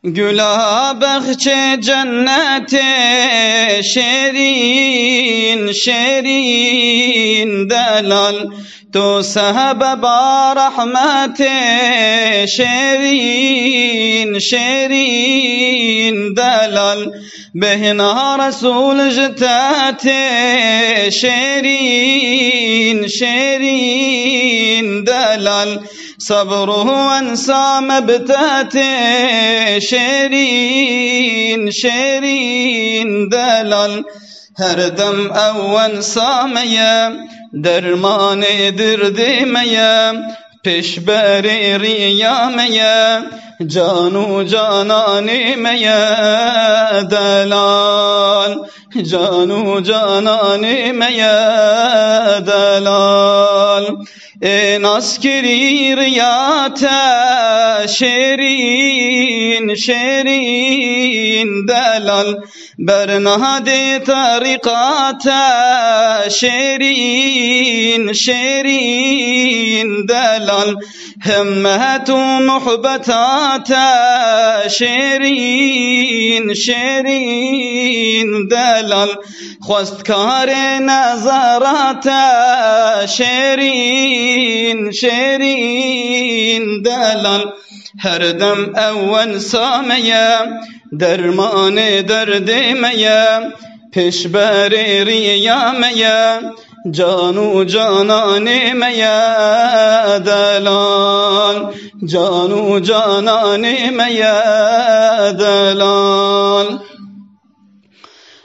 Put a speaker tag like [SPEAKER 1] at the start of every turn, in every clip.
[SPEAKER 1] Güla bahçe cennete şerin şerin delal تو سبب رحمت شیرین شیرین دلال بهنا رسول جتات شیرین شیرین دلال صبره انسى مبتات شیرین شیرین دلال her dem evven sameye derman dirdimeye peşberi riyameye canu cananimeye delal canu cananimeye delal en askeri riyate şerin şerin delal برنهاد طريقات شيرين شيرين دلال همات محبتات شيرين شيرين دلال خواستكار نظرات شيرين شيرين دلال her dem evven sameye derman derdimeye peşberi riyameye canu cananimeye delal canu cananimeye delal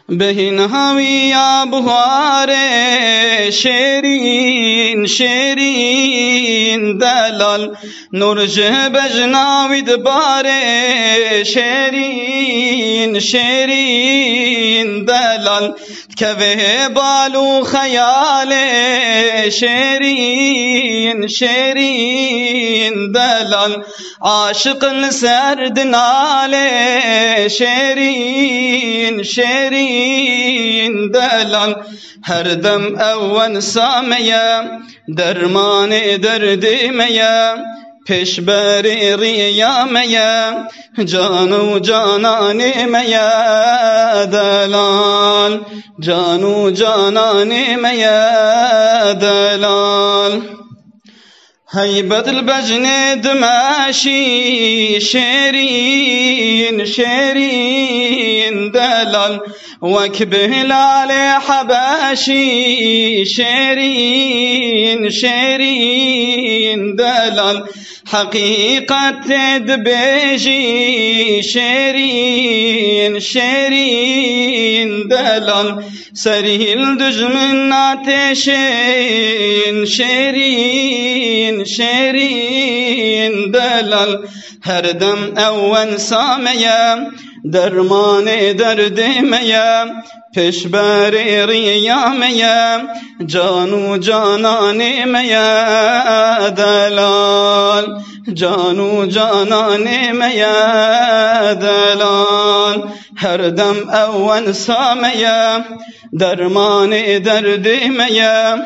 [SPEAKER 1] behin haviya buhare şerin şerin delal nur bejnavid bare şerin şerin delal keve balu khayale şerin şerin delal aşıkın serdinale şerin şerin delal her dem evven sameye derman derdimeye peşberi riyameye canu cananimeye delal canu cananimeye delal هيبة البجن دماشي شيرين شيرين دلال وكبهلال حباشي شيرين شيرين دلال حقيقة دبيجي شيرين شيرين دلال سريل دجمن عتشين شيرين شيرين دلال her dem evven sameye derman derdimeye peşberi riyameye canu cananimeye delal canu cananimeye delal her dem evven sameye derman derdimeye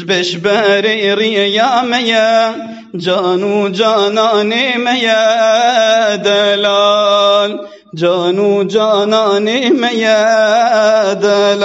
[SPEAKER 1] peşberi riyameye canu cananimeye delal canu cananimeye delal